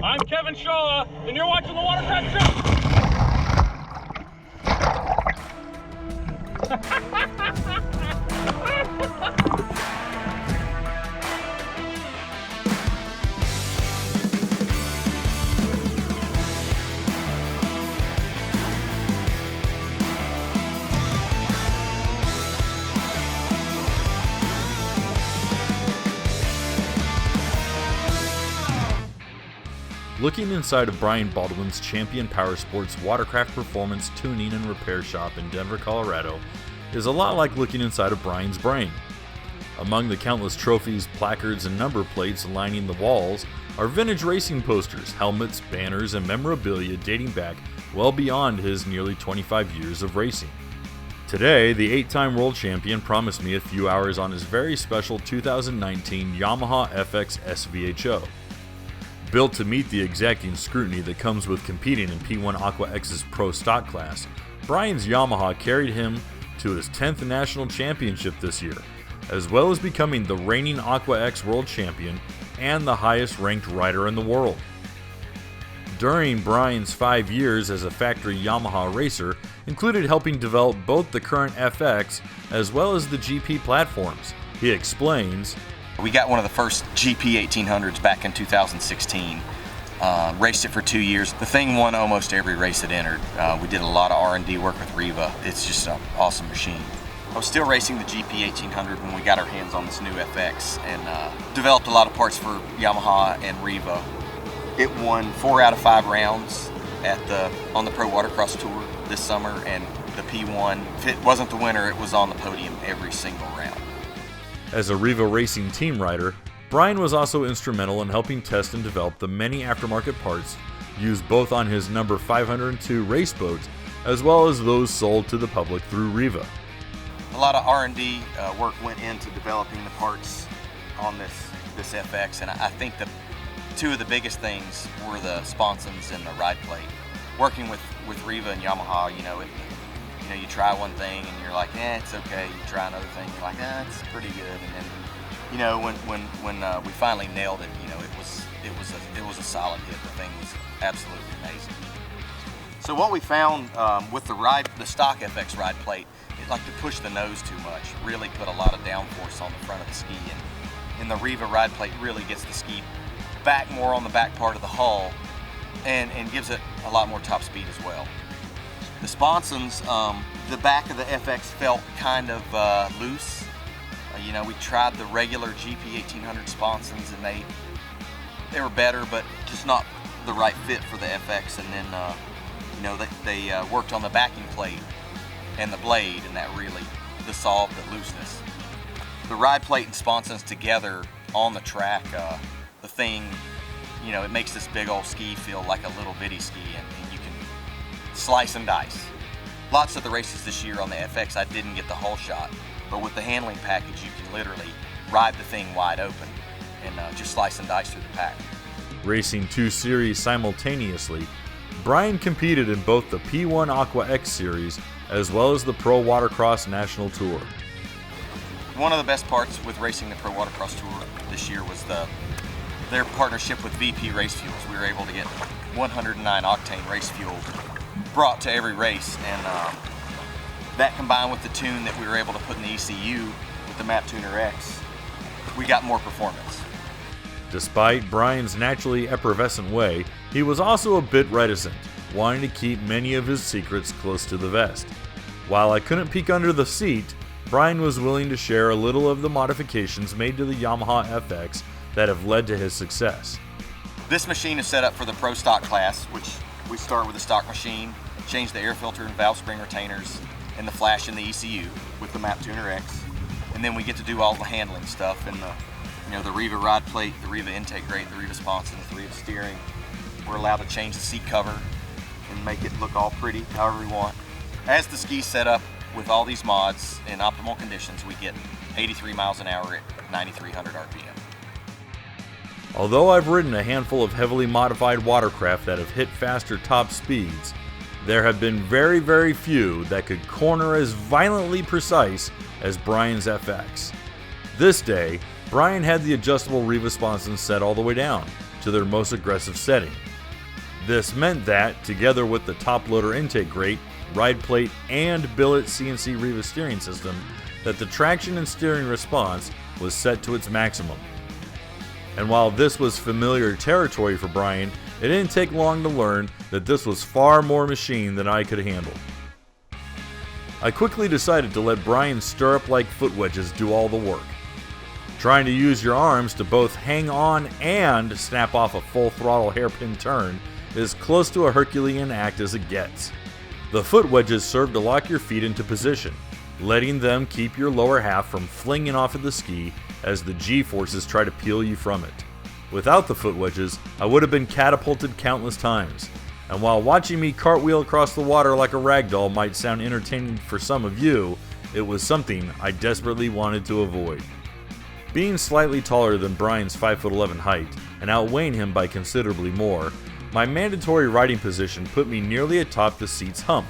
I'm Kevin Shaw, and you're watching the Watercraft Show. Looking inside of Brian Baldwin's Champion Powersports Watercraft Performance Tuning and Repair Shop in Denver, Colorado is a lot like looking inside of Brian's brain. Among the countless trophies, placards, and number plates lining the walls are vintage racing posters, helmets, banners, and memorabilia dating back well beyond his nearly 25 years of racing. Today, the 8-time world champion promised me a few hours on his very special 2019 Yamaha FX SVHO. Built to meet the exacting scrutiny that comes with competing in P1 Aqua X's Pro Stock class, Brian's Yamaha carried him to his 10th national championship this year, as well as becoming the reigning Aqua X world champion and the highest ranked rider in the world. During Brian's 5 years as a factory Yamaha racer included helping develop both the current FX as well as the GP platforms. He explains, "We got one of the first GP 1800s back in 2016. Raced it for 2 years. The thing won almost every race it entered. We did a lot of R&D work with RIVA. It's just an awesome machine. I was still racing the GP 1800 when we got our hands on this new FX and developed a lot of parts for Yamaha and RIVA. It won 4 out of 5 rounds on the Pro Watercross Tour this summer, and the P1, if it wasn't the winner, it was on the podium every single round." As a RIVA Racing team rider, Brian was also instrumental in helping test and develop the many aftermarket parts used both on his number 502 race boats as well as those sold to the public through RIVA. A lot of R&D work went into developing the parts on this FX, and I think the two of the biggest things were the sponsons and the ride plate. Working with RIVA and Yamaha, you try one thing and you're like, it's okay. You try another thing, you're like, it's pretty good. And then, when we finally nailed it, it was a solid hit. The thing was absolutely amazing. So what we found with the stock FX ride plate, it liked to push the nose too much, really put a lot of downforce on the front of the ski, and the RIVA ride plate really gets the ski back more on the back part of the hull and gives it a lot more top speed as well. The sponsons, the back of the FX felt kind of loose. We tried the regular GP 1800 sponsons and they were better, but just not the right fit for the FX. And then, they worked on the backing plate and the blade, and that really dissolved the looseness. The ride plate and sponsons together on the track, the thing, it makes this big old ski feel like a little bitty ski, and you can slice and dice. Lots of the races this year on the FX, I didn't get the whole shot, but with the handling package, you can literally ride the thing wide open and just slice and dice through the pack. Racing 2 series simultaneously, Brian competed in both the P1 Aqua X series as well as the Pro Watercross National Tour. One of the best parts with racing the Pro Watercross Tour this year was their partnership with VP Race Fuels. We were able to get 109 octane race fuel brought to every race, and that combined with the tune that we were able to put in the ECU with the Map Tuner X, we got more performance. Despite Brian's naturally effervescent way, he was also a bit reticent, wanting to keep many of his secrets close to the vest. While I couldn't peek under the seat, Brian was willing to share a little of the modifications made to the Yamaha FX that have led to his success. This machine is set up for the Pro Stock class, which we start with the stock machine, change the air filter and valve spring retainers, and the flash in the ECU with the Map Tuner X. And then we get to do all the handling stuff and the RIVA ride plate, the RIVA intake grate, the RIVA sponsons, the RIVA steering. We're allowed to change the seat cover and make it look all pretty, however we want. As the ski's set up with all these mods in optimal conditions, we get 83 miles an hour at 9,300 RPM. Although I've ridden a handful of heavily modified watercraft that have hit faster top speeds, there have been very, very few that could corner as violently precise as Brian's FX. This day, Brian had the adjustable RIVA sponsons set all the way down, to to their most aggressive setting. This meant that, together with the top loader intake grate, ride plate, and billet CNC RIVA steering system, that the traction and steering response was set to its maximum. And while this was familiar territory for Brian, it didn't take long to learn that this was far more machine than I could handle. I quickly decided to let Brian's stirrup-like foot wedges do all the work. Trying to use your arms to both hang on and snap off a full throttle hairpin turn is close to a Herculean act as it gets. The foot wedges serve to lock your feet into position, letting them keep your lower half from flinging off of the ski as the G-forces try to peel you from it. Without the foot wedges, I would have been catapulted countless times, and while watching me cartwheel across the water like a ragdoll might sound entertaining for some of you, it was something I desperately wanted to avoid. Being slightly taller than Brian's 5'11" height, and outweighing him by considerably more, my mandatory riding position put me nearly atop the seat's hump,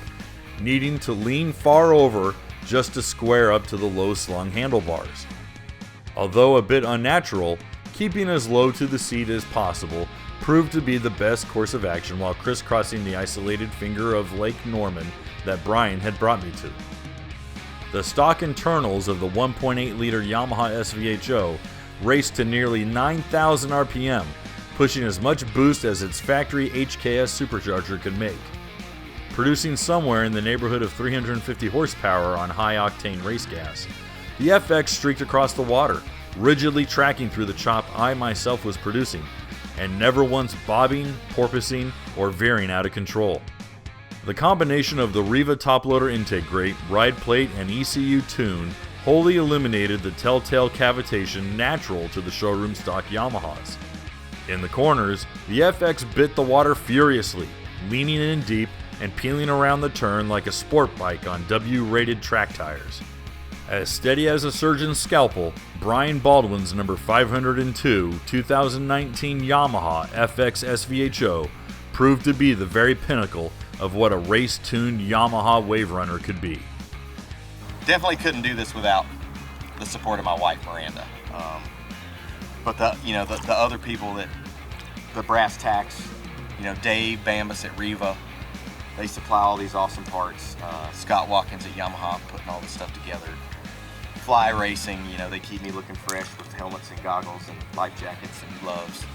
needing to lean far over just to square up to the low-slung handlebars. Although a bit unnatural, keeping as low to the seat as possible proved to be the best course of action while crisscrossing the isolated finger of Lake Norman that Brian had brought me to. The stock internals of the 1.8-liter Yamaha SVHO raced to nearly 9,000 RPM, pushing as much boost as its factory HKS supercharger could make. Producing somewhere in the neighborhood of 350 horsepower on high-octane race gas, the FX streaked across the water, rigidly tracking through the chop I myself was producing, and never once bobbing, porpoising, or veering out of control. The combination of the RIVA top loader intake grate, ride plate, and ECU tune wholly eliminated the telltale cavitation natural to the showroom stock Yamahas. In the corners, the FX bit the water furiously, leaning in deep and peeling around the turn like a sport bike on W-rated track tires. As steady as a surgeon's scalpel, Brian Baldwin's number 502 2019 Yamaha FX SVHO proved to be the very pinnacle of what a race-tuned Yamaha WaveRunner could be. Definitely couldn't do this without the support of my wife, Miranda. But the other people that, the brass tacks, Dave Bambus at RIVA, they supply all these awesome parts. Scott Watkins at Yamaha putting all this stuff together. Fly Racing, they keep me looking fresh with helmets and goggles and life jackets and gloves.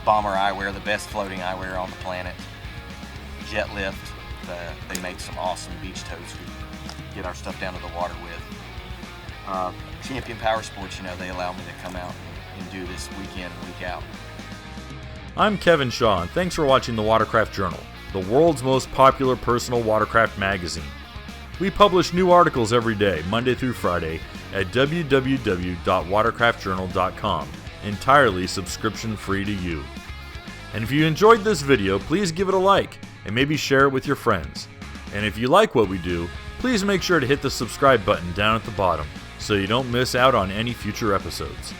Bomber Eyewear, the best floating eyewear on the planet. Jet Lift, they make some awesome beach toes we get our stuff down to the water with. Champion Powersports, they allow me to come out and do this week in and week out. I'm Kevin Shaw, and thanks for watching the Watercraft Journal, the world's most popular personal watercraft magazine. We publish new articles every day, Monday through Friday, at www.watercraftjournal.com, entirely subscription-free to you. And if you enjoyed this video, please give it a like, and maybe share it with your friends. And if you like what we do, please make sure to hit the subscribe button down at the bottom, so you don't miss out on any future episodes.